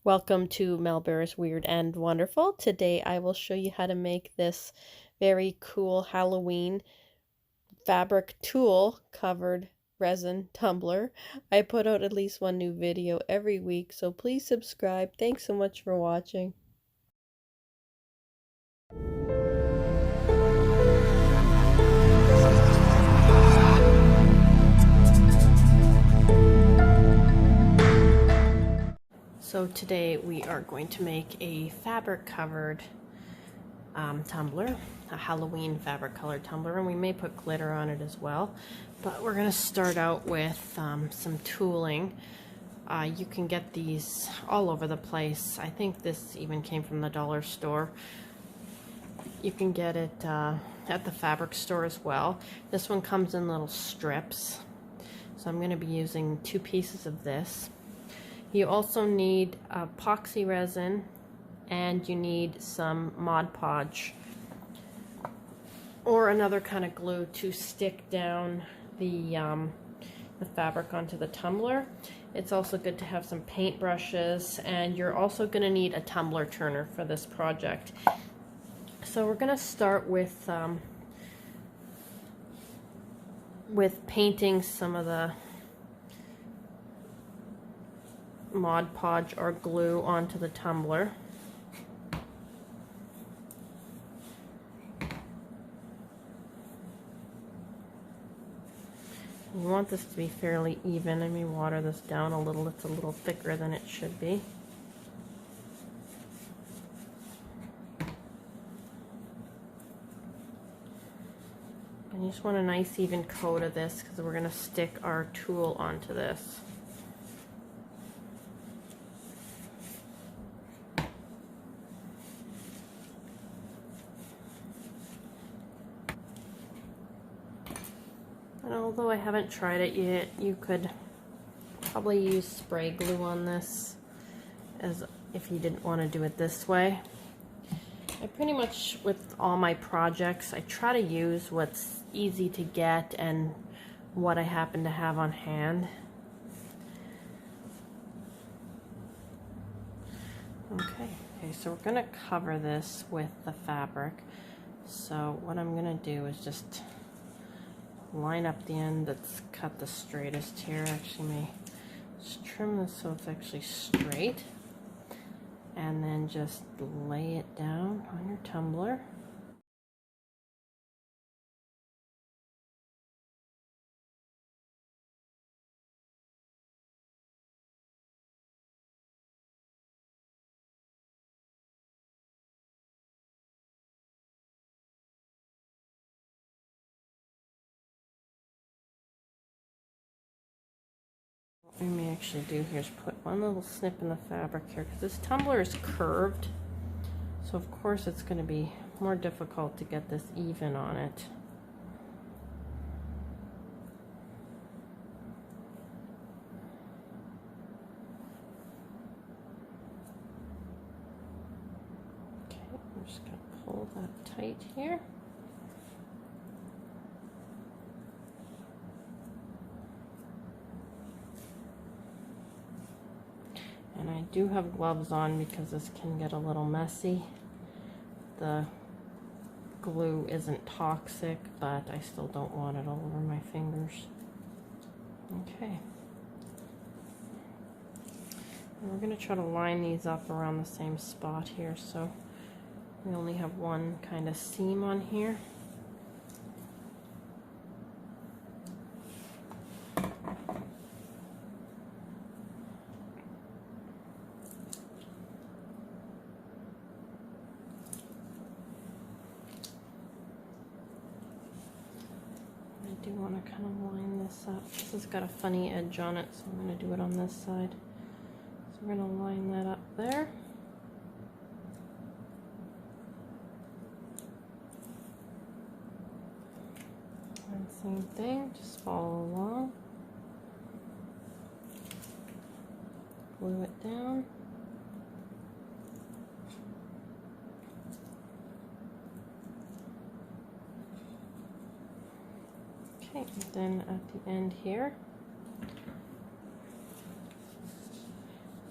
Welcome to Melbear's Weird and Wonderful. Today I will show you how to make this very cool Halloween fabric tulle covered resin tumbler. I put out at least one new video every week, so please subscribe. Thanks so much for watching. So today we are going to make a fabric covered tumbler, a Halloween fabric colored tumbler, and we may put glitter on it as well. But we're going to start out with some tooling. You can get these all over the place. I think this even came from the dollar store. You can get it at the fabric store as well. This one comes in little strips. So I'm going to be using 2 pieces of this. You also need epoxy resin, and you need some Mod Podge or another kind of glue to stick down the fabric onto the tumbler. It's also good to have some paint brushes, and you're also going to need a Tumbler Turner for this project. So we're going to start with painting some of the Mod Podge or glue onto the tumbler. You want this to be fairly even. I may water this down a little. It's a little thicker than it should be. And you just want a nice even coat of this because we're going to stick our tulle onto this. And although I haven't tried it yet, you could probably use spray glue on this as if you didn't want to do it this way. I pretty much, with all my projects, I try to use what's easy to get and what I happen to have on hand. Okay, so we're going to cover this with the fabric. So what I'm going to do is just line up the end that's cut the straightest here. Actually, may just trim this so it's actually straight, and then just lay it down on your tumbler. What we may actually do here is put one little snip in the fabric here, because this tumbler is curved, so of course it's going to be more difficult to get this even on it. Okay, I'm just going to pull that tight here. And I do have gloves on because this can get a little messy. The glue isn't toxic, but I still don't want it all over my fingers. Okay. And we're going to try to line these up around the same spot here, so we only have one kind of seam on here. I do want to kind of line this up. This has got a funny edge on it, so I'm going to do it on this side. So we're going to line that up there. And same thing, just follow along. Glue it down. Okay, and then at the end here,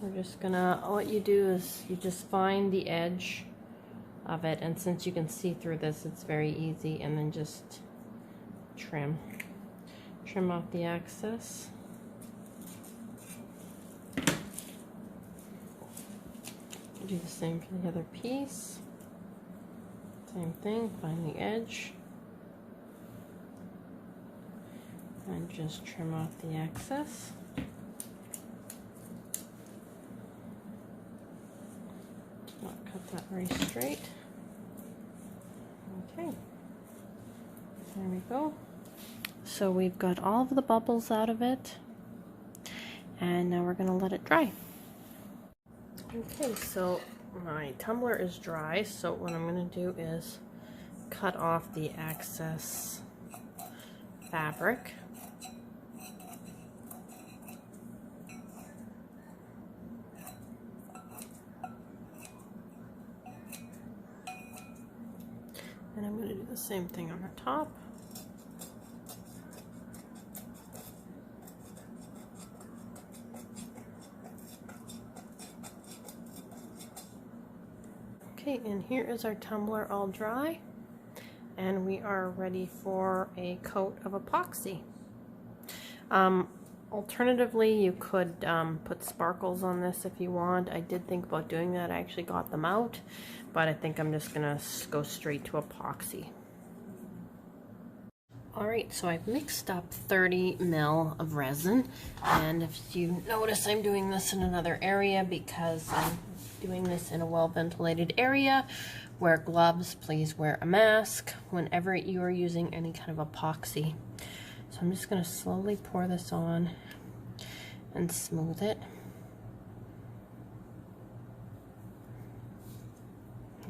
We're just gonna, what you do is you just find the edge of it, and since you can see through this, it's very easy, and then just trim off the excess. Do the same for the other piece. Same thing, find the edge and just trim off the excess. Not cut that very straight. Okay, there we go. So we've got all of the bubbles out of it, and now we're going to let it dry. Okay, so my tumbler is dry, so what I'm going to do is cut off the excess fabric. And I'm going to do the same thing on the top. Okay, and here is our tumbler all dry, and we are ready for a coat of epoxy. Alternatively, you could put sparkles on this if you want. I did think about doing that. I actually got them out, but I think I'm just gonna go straight to epoxy. Alright, so I've mixed up 30 ml of resin, and if you notice, I'm doing this in another area because I'm doing this in a well-ventilated area. Wear gloves, please wear a mask whenever you are using any kind of epoxy. So I'm just going to slowly pour this on and smooth it.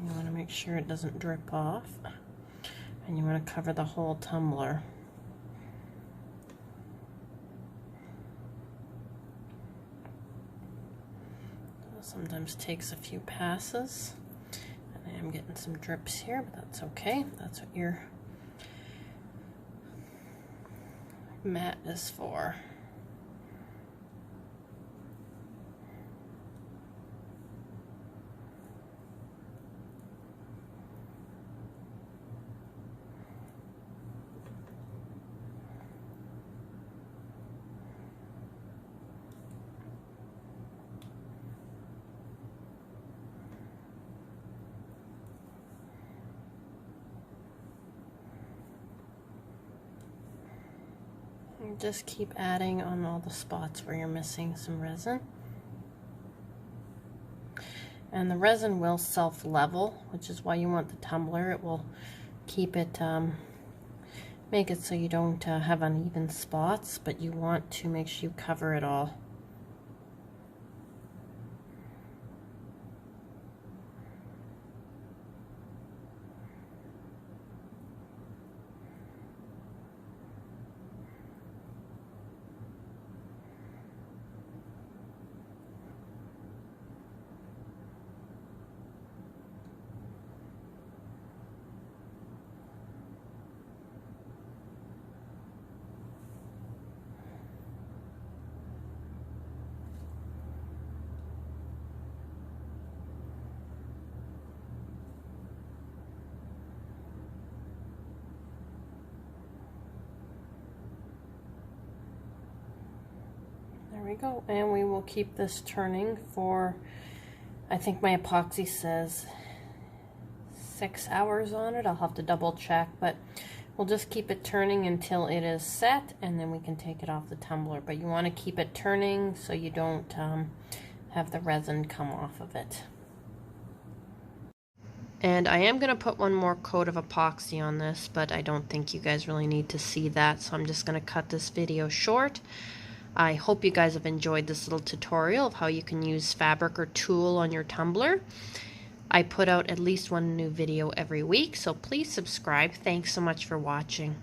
You want to make sure it doesn't drip off, and you want to cover the whole tumbler. Sometimes takes a few passes, and I am getting some drips here, but that's okay. That's what your mat is for. Just keep adding on all the spots where you're missing some resin. And the resin will self-level, which is why you want the tumbler. It will keep it, make it so you don't have uneven spots, but you want to make sure you cover it all. There we go, and we will keep this turning for, I think my epoxy says 6 hours on it. I'll have to double check, but we'll just keep it turning until it is set, and then we can take it off the tumbler. But you want to keep it turning so you don't have the resin come off of it. And I am going to put one more coat of epoxy on this, but I don't think you guys really need to see that, so I'm just going to cut this video short. I hope you guys have enjoyed this little tutorial of how you can use fabric or tulle on your tumbler. I put out at least one new video every week, so please subscribe. Thanks so much for watching.